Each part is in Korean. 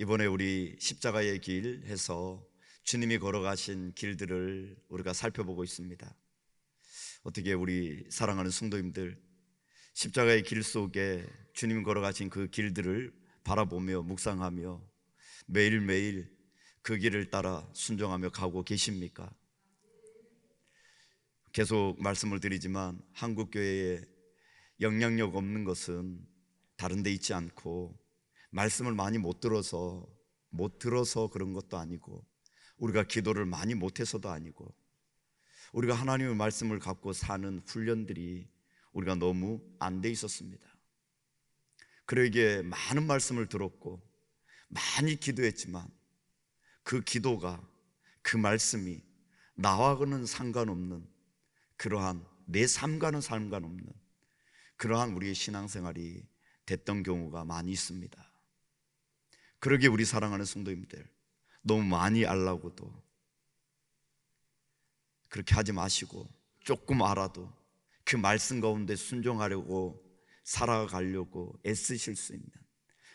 이번에 우리 십자가의 길 해서 주님이 걸어가신 길들을 우리가 살펴보고 있습니다. 어떻게 우리 사랑하는 성도님들, 십자가의 길 속에 주님이 걸어가신 그 길들을 바라보며 묵상하며 매일매일 그 길을 따라 순종하며 가고 계십니까? 계속 말씀을 드리지만 한국교회에 영향력 없는 것은 다른 데 있지 않고 말씀을 많이 못 들어서 그런 것도 아니고, 우리가 기도를 많이 못해서도 아니고, 우리가 하나님의 말씀을 갖고 사는 훈련들이 우리가 너무 안 돼 있었습니다. 그러기에 많은 말씀을 들었고 많이 기도했지만 그 기도가, 그 말씀이 나와는 상관없는, 그러한 내 삶과는 상관없는 그러한 우리의 신앙생활이 됐던 경우가 많이 있습니다. 그러기에 우리 사랑하는 성도님들, 너무 많이 알라고도 그렇게 하지 마시고, 조금 알아도 그 말씀 가운데 순종하려고 살아가려고 애쓰실 수 있는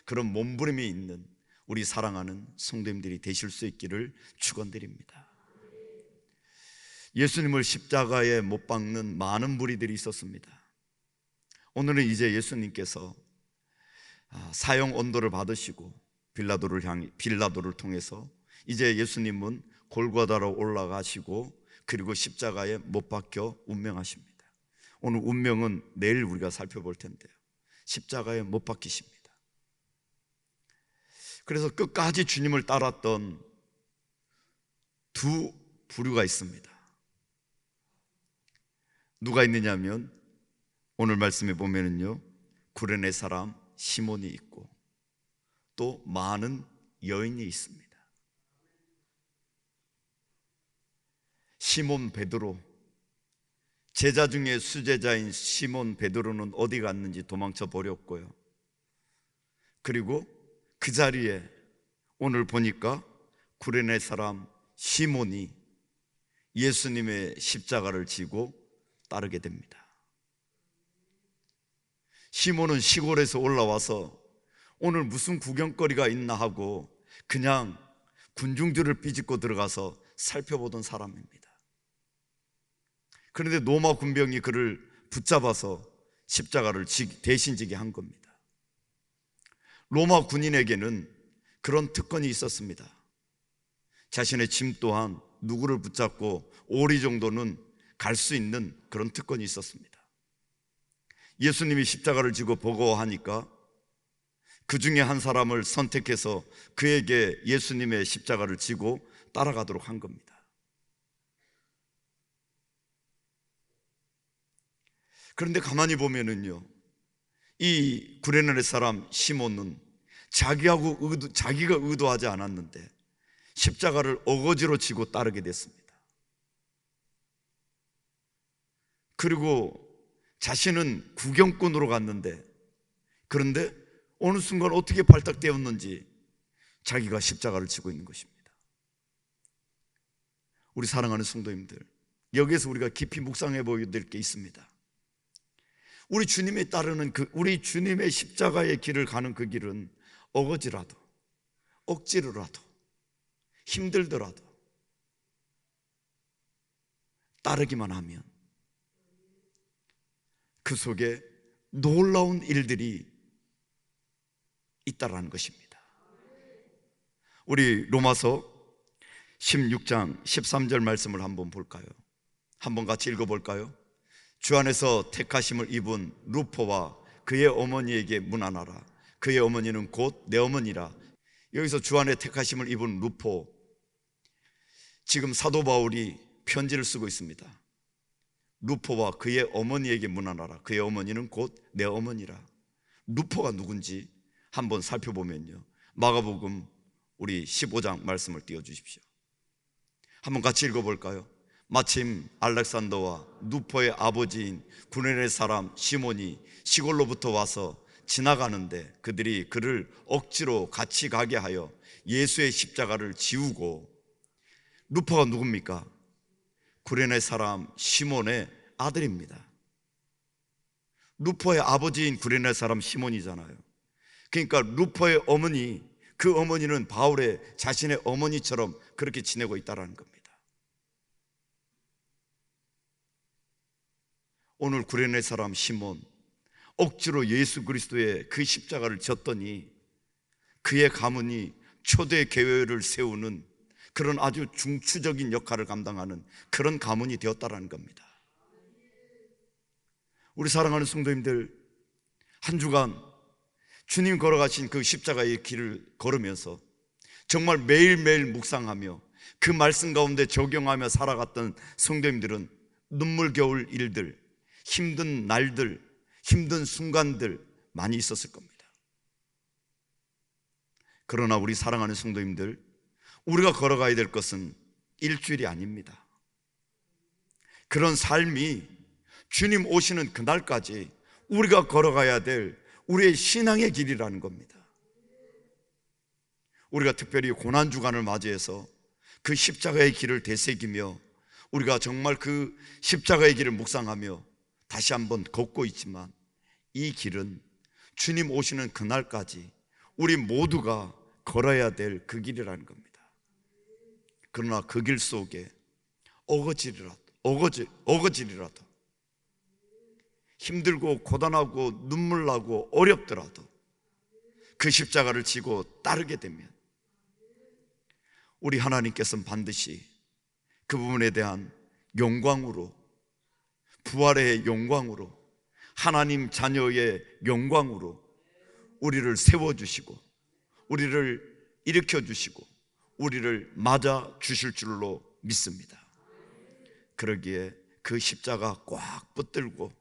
그런 몸부림이 있는 우리 사랑하는 성도님들이 되실 수 있기를 축원드립니다. 예수님을 십자가에 못 박는 많은 무리들이 있었습니다. 오늘은 이제 예수님께서 사형 언도를 받으시고 빌라도를 통해서 이제 예수님은 골고다로 올라가시고 그리고 십자가에 못 박혀 운명하십니다. 오늘 운명은 내일 우리가 살펴볼 텐데요, 십자가에 못 박히십니다. 그래서 끝까지 주님을 따랐던 두 부류가 있습니다. 누가 있느냐면 오늘 말씀에 보면은요, 구레네 사람 시몬이 있고 또 많은 여인이 있습니다. 시몬 베드로, 제자 중에 수제자인 시몬 베드로는 어디 갔는지 도망쳐 버렸고요. 그리고 그 자리에 오늘 보니까 구레네 사람 시몬이 예수님의 십자가를 지고 따르게 됩니다. 시몬은 시골에서 올라와서 오늘 무슨 구경거리가 있나 하고 그냥 군중들을 삐집고 들어가서 살펴보던 사람입니다. 그런데 로마 군병이 그를 붙잡아서 십자가를 대신 지게 한 겁니다. 로마 군인에게는 그런 특권이 있었습니다. 자신의 짐 또한 누구를 붙잡고 오리 정도는 갈 수 있는 그런 특권이 있었습니다. 예수님이 십자가를 지고 버거워하니까 그 중에 한 사람을 선택해서 그에게 예수님의 십자가를 지고 따라가도록 한 겁니다. 그런데 가만히 보면은요, 이 구레네 사람 시몬은 자기가 의도하지 않았는데 십자가를 어거지로 지고 따르게 됐습니다. 그리고 자신은 구경꾼으로 갔는데, 그런데 어느 순간 어떻게 발탁되었는지 자기가 십자가를 지고 있는 것입니다. 우리 사랑하는 성도님들, 여기에서 우리가 깊이 묵상해 보여야 될 게 있습니다. 우리 주님에 따르는 우리 주님의 십자가의 길을 가는 그 길은 어거지라도, 억지로라도, 힘들더라도 따르기만 하면 그 속에 놀라운 일들이 있다라는 것입니다. 우리 로마서 16장 13절 말씀을 한번 볼까요? 한번 같이 읽어볼까요? 주 안에서 택하심을 입은 루포와 그의 어머니에게 문안하라. 그의 어머니는 곧 내 어머니라. 여기서 주 안에 택하심을 입은 루포, 지금 사도 바울이 편지를 쓰고 있습니다. 루포와 그의 어머니에게 문안하라. 그의 어머니는 곧 내 어머니라. 루포가 누군지 한번 살펴보면요, 마가복음 우리 15장 말씀을 띄워주십시오. 한번 같이 읽어볼까요? 마침 알렉산더와 루포의 아버지인 구레네 사람 시몬이 시골로부터 와서 지나가는데 그들이 그를 억지로 같이 가게 하여 예수의 십자가를 지우고, 루포가 누굽니까? 구레네 사람 시몬의 아들입니다. 루포의 아버지인 구레네 사람 시몬이잖아요. 그러니까 루포의 어머니 그 어머니는 바울의 자신의 어머니처럼 그렇게 지내고 있다는 겁니다. 오늘 구레네 사람 시몬, 억지로 예수 그리스도의 그 십자가를 졌더니 그의 가문이 초대 교회를 세우는 그런 아주 중추적인 역할을 감당하는 그런 가문이 되었다는 겁니다. 우리 사랑하는 성도님들, 한 주간 주님 걸어가신 그 십자가의 길을 걸으면서 정말 매일매일 묵상하며 그 말씀 가운데 적용하며 살아갔던 성도님들은 눈물겨울 일들, 힘든 날들, 힘든 순간들 많이 있었을 겁니다. 그러나 우리 사랑하는 성도님들, 우리가 걸어가야 될 것은 일주일이 아닙니다. 그런 삶이 주님 오시는 그날까지 우리가 걸어가야 될 우리의 신앙의 길이라는 겁니다. 우리가 특별히 고난주간을 맞이해서 그 십자가의 길을 되새기며 우리가 정말 그 십자가의 길을 묵상하며 다시 한번 걷고 있지만, 이 길은 주님 오시는 그날까지 우리 모두가 걸어야 될 그 길이라는 겁니다. 그러나 그 길 속에 어거지리라도 힘들고 고단하고 눈물 나고 어렵더라도 그 십자가를 지고 따르게 되면 우리 하나님께서는 반드시 그 부분에 대한 영광으로, 부활의 영광으로, 하나님 자녀의 영광으로 우리를 세워주시고 우리를 일으켜주시고 우리를 맞아 주실 줄로 믿습니다. 그러기에 그 십자가 꽉 붙들고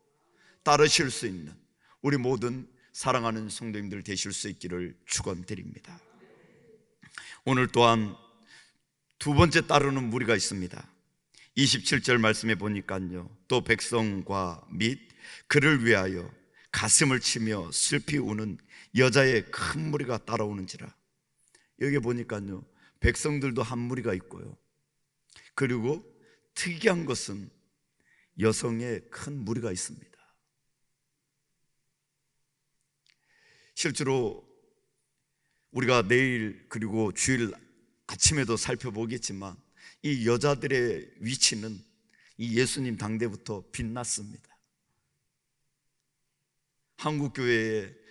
따르실 수 있는 우리 모든 사랑하는 성도님들 되실 수 있기를 축원드립니다. 오늘 또한 두 번째 따르는 무리가 있습니다. 27절 말씀에 보니까요, 또 백성과 및 그를 위하여 가슴을 치며 슬피 우는 여자의 큰 무리가 따라오는지라. 여기 보니까요, 백성들도 한 무리가 있고요, 그리고 특이한 것은 여성의 큰 무리가 있습니다. 실제로 우리가 내일 그리고 주일 아침에도 살펴보겠지만 이 여자들의 위치는 이 예수님 당대부터 빛났습니다.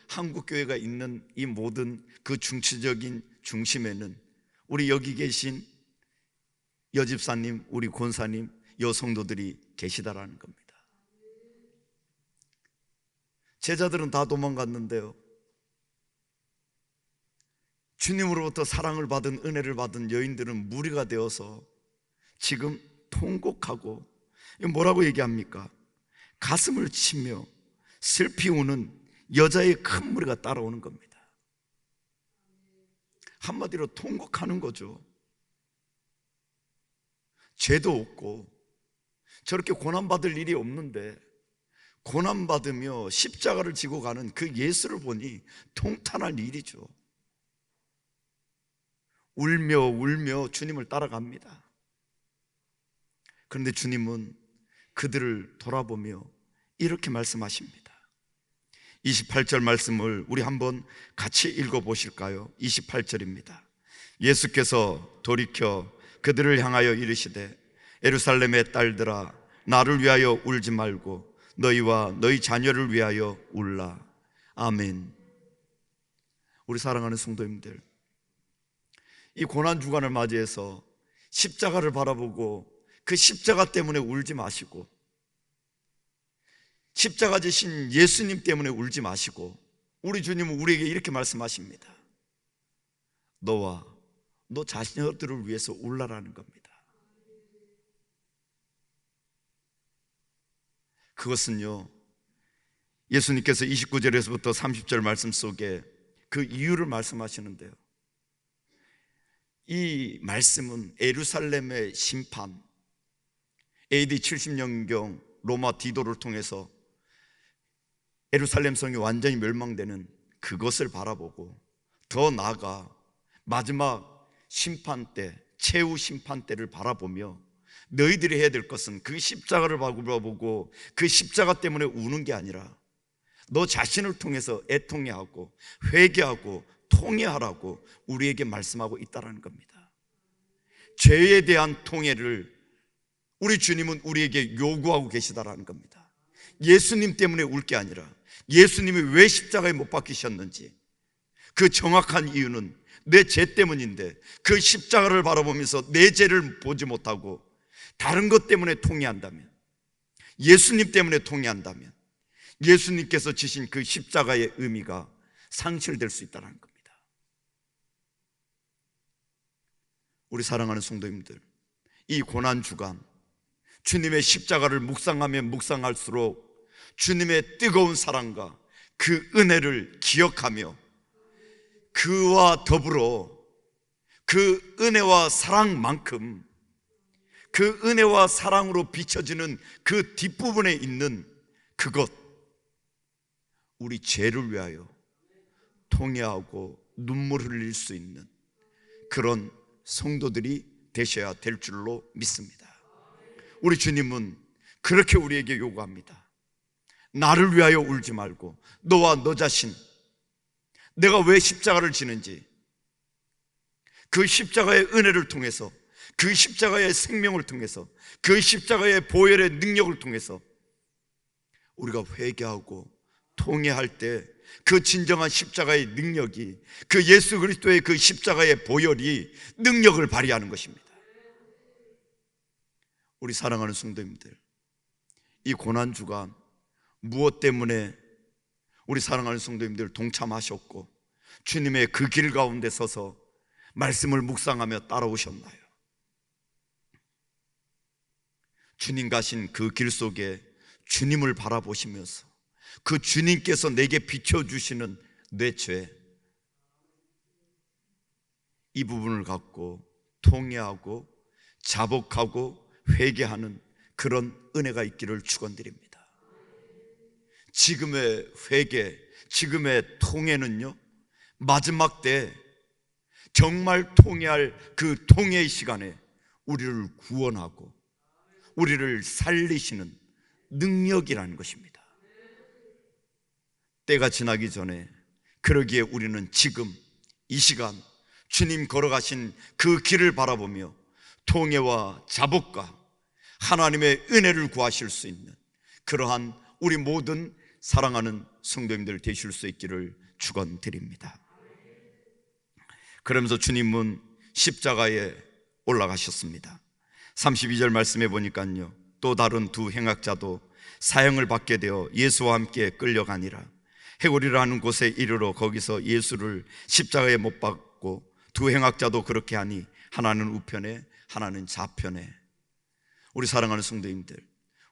한국교회가 있는 이 모든 그 중추적인 중심에는 우리 여기 계신 여집사님, 우리 권사님, 여성도들이 계시다라는 겁니다. 제자들은 다 도망갔는데요, 주님으로부터 사랑을 받은, 은혜를 받은 여인들은 무리가 되어서 지금 통곡하고, 뭐라고 얘기합니까? 가슴을 치며 슬피 우는 여자의 큰 무리가 따라오는 겁니다. 한마디로 통곡하는 거죠. 죄도 없고 저렇게 고난받을 일이 없는데 고난받으며 십자가를 지고 가는 그 예수를 보니 통탄할 일이죠. 울며 주님을 따라갑니다. 그런데 주님은 그들을 돌아보며 이렇게 말씀하십니다. 28절 말씀을 우리 한번 같이 읽어보실까요? 28절입니다. 예수께서 돌이켜 그들을 향하여 이르시되 예루살렘의 딸들아, 나를 위하여 울지 말고 너희와 너희 자녀를 위하여 울라. 아멘. 우리 사랑하는 성도님들, 이 고난주간을 맞이해서 십자가를 바라보고 그 십자가 때문에 울지 마시고, 십자가 지신 예수님 때문에 울지 마시고, 우리 주님은 우리에게 이렇게 말씀하십니다. 너와 너 자신들을 위해서 울라라는 겁니다. 그것은요, 예수님께서 29절에서부터 30절 말씀 속에 그 이유를 말씀하시는데요, 이 말씀은 예루살렘의 심판, AD 70년경 로마 디도를 통해서 예루살렘 성이 완전히 멸망되는 그것을 바라보고, 더 나아가 마지막 심판 때, 최후 심판 때를 바라보며 너희들이 해야 될 것은 그 십자가를 바라보고 그 십자가 때문에 우는 게 아니라 너 자신을 통해서 애통해하고 회개하고 통회하라고 우리에게 말씀하고 있다는 겁니다. 죄에 대한 통회를 우리 주님은 우리에게 요구하고 계시다라는 겁니다. 예수님 때문에 울 게 아니라 예수님이 왜 십자가에 못 박히셨는지 그 정확한 이유는 내 죄 때문인데, 그 십자가를 바라보면서 내 죄를 보지 못하고 다른 것 때문에 통회한다면, 예수님 때문에 통회한다면 예수님께서 지신 그 십자가의 의미가 상실될 수 있다는 겁니다. 우리 사랑하는 성도님들, 이 고난주간 주님의 십자가를 묵상하면 묵상할수록 주님의 뜨거운 사랑과 그 은혜를 기억하며 그와 더불어 그 은혜와 사랑만큼 그 은혜와 사랑으로 비춰지는 그 뒷부분에 있는 그것, 우리 죄를 위하여 통회하고 눈물 흘릴 수 있는 그런 성도들이 되셔야 될 줄로 믿습니다. 우리 주님은 그렇게 우리에게 요구합니다. 나를 위하여 울지 말고 너와 너 자신, 내가 왜 십자가를 지는지, 그 십자가의 은혜를 통해서, 그 십자가의 생명을 통해서, 그 십자가의 보혈의 능력을 통해서 우리가 회개하고 통회할 때 그 진정한 십자가의 능력이, 그 예수 그리스도의 그 십자가의 보혈이 능력을 발휘하는 것입니다. 우리 사랑하는 성도님들, 이 고난주간 무엇 때문에 우리 사랑하는 성도님들 동참하셨고 주님의 그 길 가운데 서서 말씀을 묵상하며 따라오셨나요? 주님 가신 그 길 속에 주님을 바라보시면서 그 주님께서 내게 비춰주시는 내 죄, 이 부분을 갖고 통회하고 자복하고 회개하는 그런 은혜가 있기를 축원드립니다. 지금의 회개, 지금의 통회는요, 마지막 때 정말 통회할 그 통회의 시간에 우리를 구원하고 우리를 살리시는 능력이라는 것입니다. 때가 지나기 전에, 그러기에 우리는 지금 이 시간 주님 걸어가신 그 길을 바라보며 통회와 자복과 하나님의 은혜를 구하실 수 있는 그러한 우리 모든 사랑하는 성도님들 되실 수 있기를 축원드립니다. 그러면서 주님은 십자가에 올라가셨습니다. 32절 말씀해 보니까요, 또 다른 두 행악자도 사형을 받게 되어 예수와 함께 끌려가니라. 해골이라는 곳에 이르러 거기서 예수를 십자가에 못 박고 두 행악자도 그렇게 하니 하나는 우편에 하나는 좌편에. 우리 사랑하는 성도님들,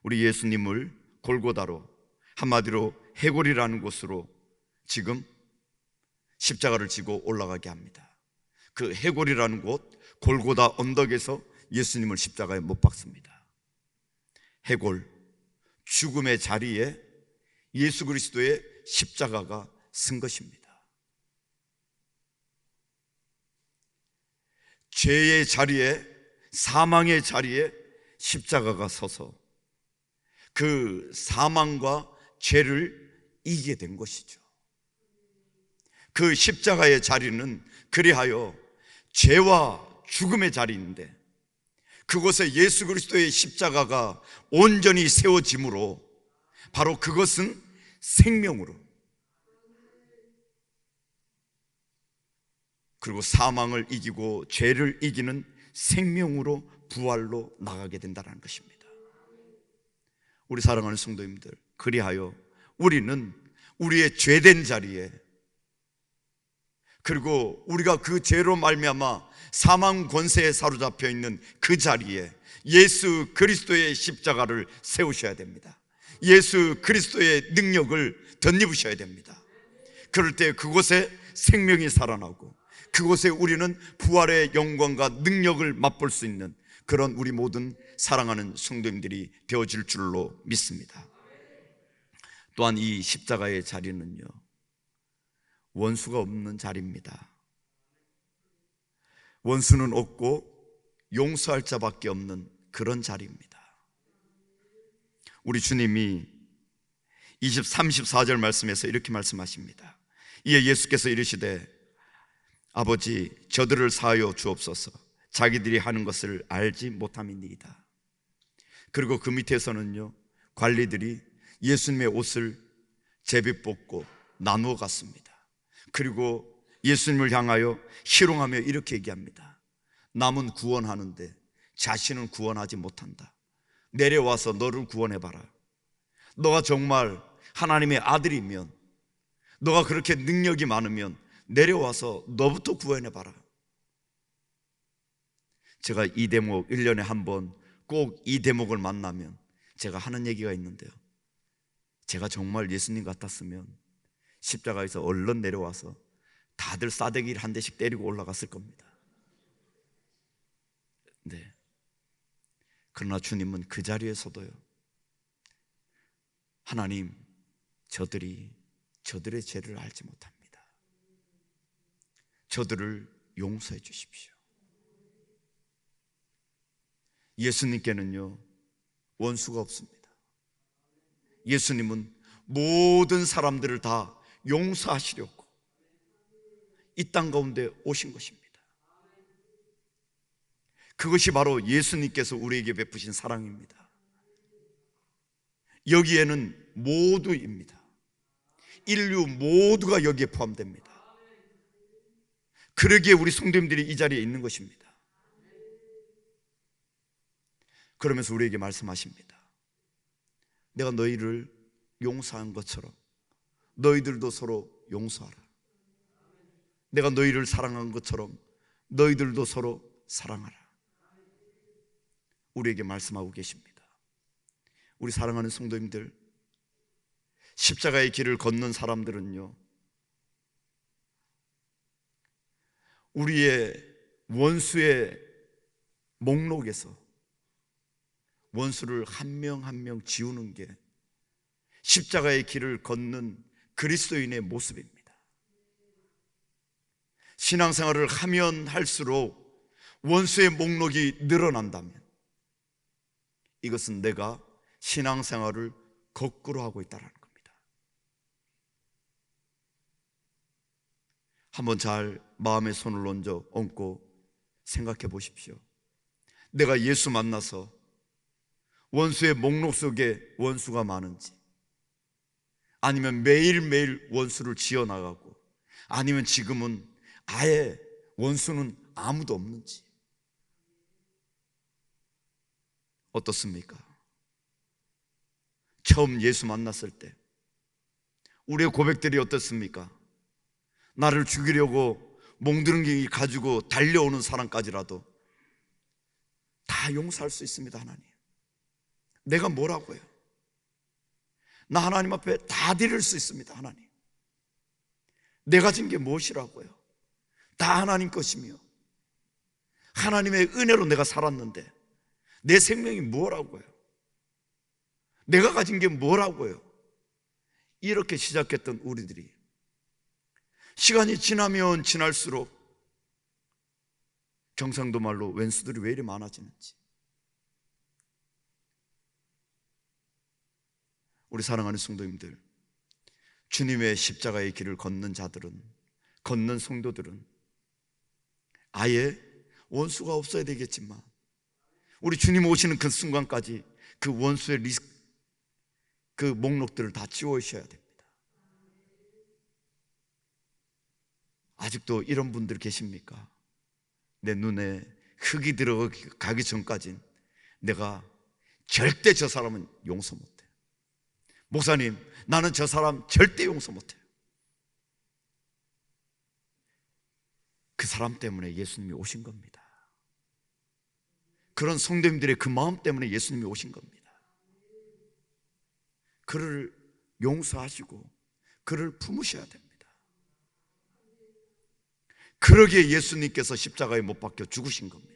우리 예수님을 골고다로, 한마디로 해골이라는 곳으로 지금 십자가를 지고 올라가게 합니다. 그 해골이라는 곳, 골고다 언덕에서 예수님을 십자가에 못 박습니다. 해골, 죽음의 자리에 예수 그리스도의 십자가가 쓴 것입니다. 죄의 자리에, 사망의 자리에 십자가가 서서 그 사망과 죄를 이기게 된 것이죠. 그 십자가의 자리는 그리하여 죄와 죽음의 자리인데, 그곳에 예수 그리스도의 십자가가 온전히 세워짐으로 바로 그것은 생명으로, 그리고 사망을 이기고 죄를 이기는 생명으로 부활로 나가게 된다는 것입니다. 우리 사랑하는 성도님들, 그리하여 우리는 우리의 죄된 자리에, 그리고 우리가 그 죄로 말미암아 사망 권세에 사로잡혀 있는 그 자리에 예수 그리스도의 십자가를 세우셔야 됩니다. 예수 그리스도의 능력을 덧입으셔야 됩니다. 그럴 때 그곳에 생명이 살아나고 그곳에 우리는 부활의 영광과 능력을 맛볼 수 있는 그런 우리 모든 사랑하는 성도님들이 되어질 줄로 믿습니다. 또한 이 십자가의 자리는요, 원수가 없는 자리입니다. 원수는 없고 용서할 자밖에 없는 그런 자리입니다. 우리 주님이 34절 말씀에서 이렇게 말씀하십니다. 이에 예수께서 이르시되 아버지, 저들을 사하여 주옵소서. 자기들이 하는 것을 알지 못함이니이다. 그리고 그 밑에서는요, 관리들이 예수님의 옷을 제비 뽑고 나누어 갔습니다. 그리고 예수님을 향하여 희롱하며 이렇게 얘기합니다. 남은 구원하는데 자신은 구원하지 못한다. 내려와서 너를 구원해봐라. 너가 정말 하나님의 아들이면, 너가 그렇게 능력이 많으면 내려와서 너부터 구원해봐라. 제가 이 대목 1년에 한 번 꼭 이 대목을 만나면 제가 하는 얘기가 있는데요, 제가 정말 예수님 같았으면 십자가에서 얼른 내려와서 다들 싸대기를 한 대씩 때리고 올라갔을 겁니다. 네. 그러나 주님은 그 자리에서도요, 하나님, 저들이 저들의 죄를 알지 못합니다. 저들을 용서해 주십시오. 예수님께는요, 원수가 없습니다. 예수님은 모든 사람들을 다 용서하시려고 이 땅 가운데 오신 것입니다. 그것이 바로 예수님께서 우리에게 베푸신 사랑입니다. 여기에는 모두입니다. 인류 모두가 여기에 포함됩니다. 그러기에 우리 성도님들이 이 자리에 있는 것입니다. 그러면서 우리에게 말씀하십니다. 내가 너희를 용서한 것처럼 너희들도 서로 용서하라. 내가 너희를 사랑한 것처럼 너희들도 서로 사랑하라. 우리에게 말씀하고 계십니다. 우리 사랑하는 성도님들, 십자가의 길을 걷는 사람들은요, 우리의 원수의 목록에서 원수를 한 명 한 명 지우는 게 십자가의 길을 걷는 그리스도인의 모습입니다. 신앙생활을 하면 할수록 원수의 목록이 늘어난다면 이것은 내가 신앙생활을 거꾸로 하고 있다는 겁니다. 한번 잘 마음의 손을 얹고 생각해 보십시오. 내가 예수 만나서 원수의 목록 속에 원수가 많은지, 아니면 매일매일 원수를 지어나가고, 아니면 지금은 아예 원수는 아무도 없는지. 어떻습니까? 처음 예수 만났을 때 우리의 고백들이 어떻습니까? 나를 죽이려고 몽드렁이 가지고 달려오는 사람까지라도 다 용서할 수 있습니다. 하나님, 내가 뭐라고요? 나 하나님 앞에 다 드릴 수 있습니다. 하나님, 내가 진 게 무엇이라고요? 다 하나님 것이며 하나님의 은혜로 내가 살았는데 내 생명이 뭐라고요? 내가 가진 게 뭐라고요? 이렇게 시작했던 우리들이 시간이 지나면 지날수록 경상도 말로 왼수들이 왜 이리 많아지는지. 우리 사랑하는 성도님들, 주님의 십자가의 길을 걷는 자들은, 걷는 성도들은 아예 원수가 없어야 되겠지만 우리 주님 오시는 그 순간까지 그 원수의 그 목록들을 다 지워셔야 됩니다. 아직도 이런 분들 계십니까? 내 눈에 흙이 들어가기 전까진 내가 절대 저 사람은 용서 못해. 목사님, 나는 저 사람 절대 용서 못해요. 그 사람 때문에 예수님이 오신 겁니다. 그런 성도님들의 그 마음 때문에 예수님이 오신 겁니다. 그를 용서하시고 그를 품으셔야 됩니다. 그러기에 예수님께서 십자가에 못 박혀 죽으신 겁니다.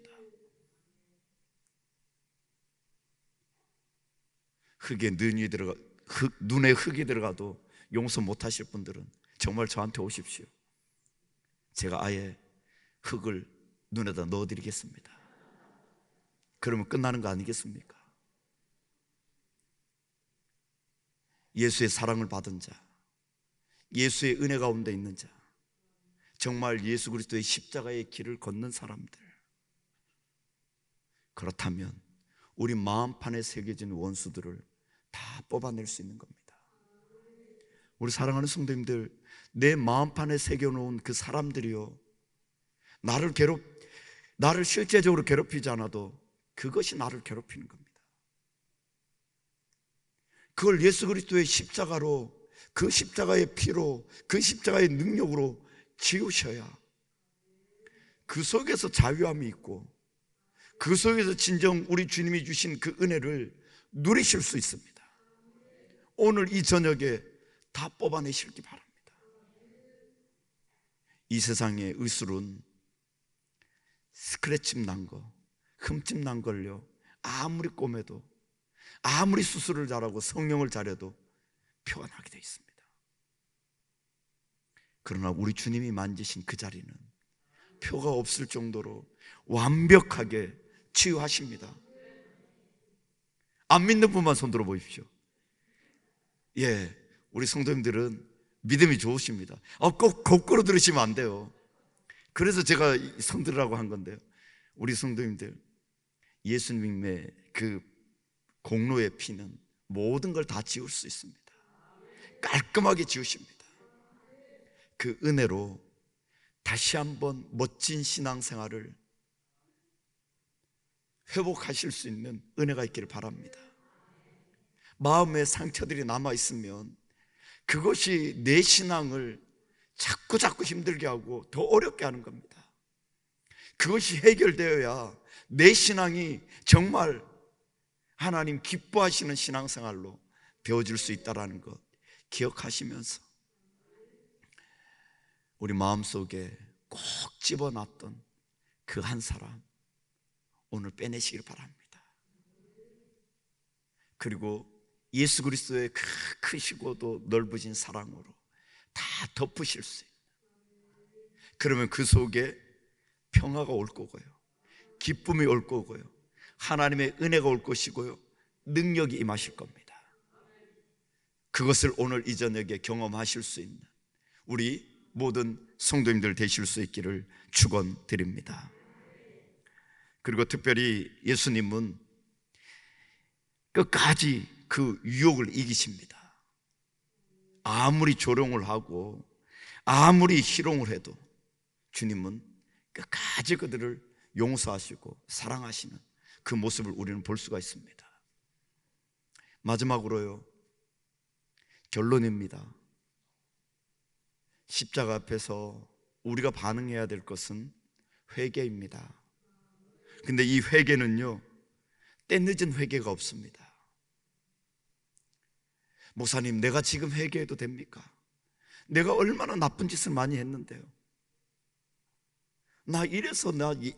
눈에 흙이 들어가도 용서 못하실 분들은 정말 저한테 오십시오. 제가 아예 흙을 눈에다 넣어드리겠습니다. 그러면 끝나는 거 아니겠습니까? 예수의 사랑을 받은 자, 예수의 은혜 가운데 있는 자, 정말 예수 그리스도의 십자가의 길을 걷는 사람들, 그렇다면 우리 마음판에 새겨진 원수들을 다 뽑아낼 수 있는 겁니다. 우리 사랑하는 성도님들, 내 마음판에 새겨놓은 그 사람들이요, 나를 실제적으로 괴롭히지 않아도 그것이 나를 괴롭히는 겁니다. 그걸 예수 그리스도의 십자가로, 그 십자가의 피로, 그 십자가의 능력으로 지우셔야 그 속에서 자유함이 있고, 그 속에서 진정 우리 주님이 주신 그 은혜를 누리실 수 있습니다. 오늘 이 저녁에 다 뽑아내시기 바랍니다. 이 세상의 의술은 스크래치 난 거, 흠집 난 걸요, 아무리 꼬매도, 아무리 수술을 잘하고 성령을 잘해도 표가 나게 되어 있습니다. 그러나 우리 주님이 만지신 그 자리는 표가 없을 정도로 완벽하게 치유하십니다. 안 믿는 분만 손 들어 보십시오. 예, 우리 성도님들은 믿음이 좋으십니다. 꼭 거꾸로 들으시면 안 돼요. 그래서 제가 손 들으라고 한 건데요, 우리 성도님들, 예수님의 그 공로의 피는 모든 걸 다 지울 수 있습니다. 깔끔하게 지우십니다. 그 은혜로 다시 한번 멋진 신앙생활을 회복하실 수 있는 은혜가 있기를 바랍니다. 마음의 상처들이 남아있으면 그것이 내 신앙을 자꾸 힘들게 하고 더 어렵게 하는 겁니다. 그것이 해결되어야 내 신앙이 정말 하나님 기뻐하시는 신앙생활로 되어질 수 있다는 것 기억하시면서 우리 마음속에 꼭 집어놨던 그 한 사람 오늘 빼내시길 바랍니다. 그리고 예수 그리스도의 그 크시고도 넓으신 사랑으로 다 덮으실 수 있는, 그러면 그 속에 평화가 올 거고요, 기쁨이 올 거고요, 하나님의 은혜가 올 것이고요, 능력이 임하실 겁니다. 그것을 오늘 이 저녁에 경험하실 수 있는 우리 모든 성도님들 되실 수 있기를 축원드립니다. 그리고 특별히 예수님은 끝까지 그 유혹을 이기십니다. 아무리 조롱을 하고 아무리 희롱을 해도 주님은 끝까지 그들을 용서하시고 사랑하시는 그 모습을 우리는 볼 수가 있습니다. 마지막으로요, 결론입니다. 십자가 앞에서 우리가 반응해야 될 것은 회개입니다. 근데 이 회개는요, 때늦은 회개가 없습니다. 목사님, 내가 지금 회개해도 됩니까? 내가 얼마나 나쁜 짓을 많이 했는데요. 나 이래서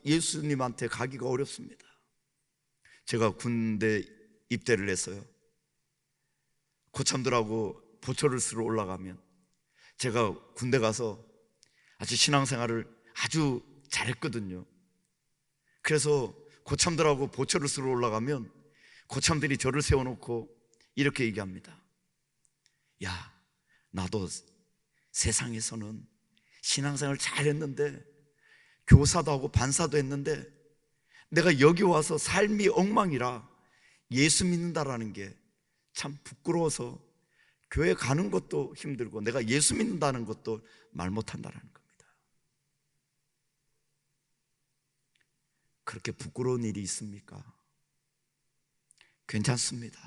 예수님한테 가기가 어렵습니다. 제가 군대 입대를 했어요. 고참들하고 보초를 쓰러 올라가면 제가 군대 가서 아주 신앙생활을 아주 잘했거든요. 그래서 고참들하고 보초를 쓰러 올라가면 고참들이 저를 세워놓고 이렇게 얘기합니다. 야, 나도 세상에서는 신앙생활 잘했는데, 교사도 하고 반사도 했는데, 내가 여기 와서 삶이 엉망이라 예수 믿는다라는 게 참 부끄러워서 교회 가는 것도 힘들고 내가 예수 믿는다는 것도 말 못한다는 겁니다. 그렇게 부끄러운 일이 있습니까? 괜찮습니다.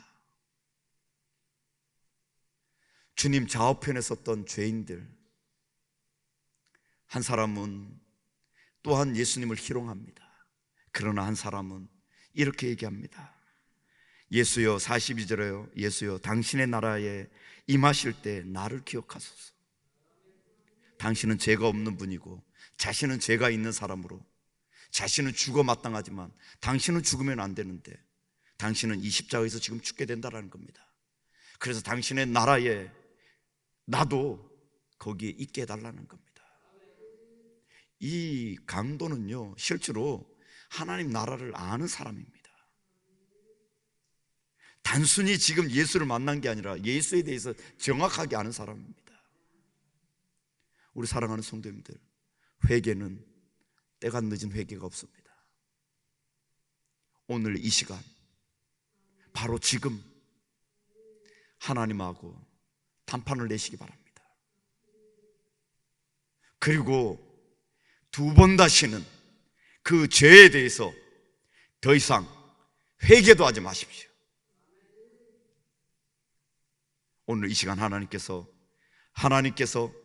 주님 좌우편에 섰던 죄인들, 한 사람은 또한 예수님을 희롱합니다. 그러나 한 사람은 이렇게 얘기합니다. 예수여, 42절에요, 예수여, 당신의 나라에 임하실 때 나를 기억하소서. 당신은 죄가 없는 분이고 자신은 죄가 있는 사람으로, 자신은 죽어 마땅하지만 당신은 죽으면 안 되는데 당신은 이 십자가에서 지금 죽게 된다는 겁니다. 그래서 당신의 나라에 나도 거기에 있게 해달라는 겁니다. 이 강도는요, 실제로 하나님 나라를 아는 사람입니다. 단순히 지금 예수를 만난 게 아니라 예수에 대해서 정확하게 아는 사람입니다. 우리 사랑하는 성도님들, 회개는 때가 늦은 회개가 없습니다. 오늘 이 시간, 바로 지금 하나님하고 단판을 내시기 바랍니다. 그리고 두 번 다시는 그 죄에 대해서 더 이상 회개도 하지 마십시오. 오늘 이 시간 하나님께서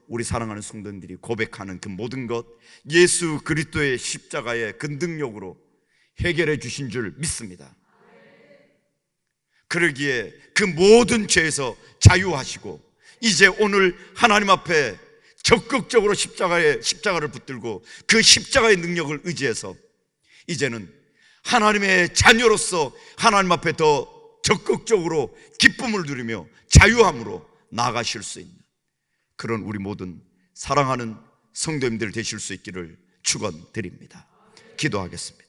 우리 사랑하는 성도님들이 고백하는 그 모든 것, 예수 그리스도의 십자가의 그 능력으로 해결해 주신 줄 믿습니다. 그러기에 그 모든 죄에서 자유하시고 이제 오늘 하나님 앞에 적극적으로 십자가를 붙들고 그 십자가의 능력을 의지해서 이제는 하나님의 자녀로서 하나님 앞에 더 적극적으로 기쁨을 누리며 자유함으로 나아가실 수 있는 그런 우리 모든 사랑하는 성도님들 되실 수 있기를 축원드립니다. 기도하겠습니다.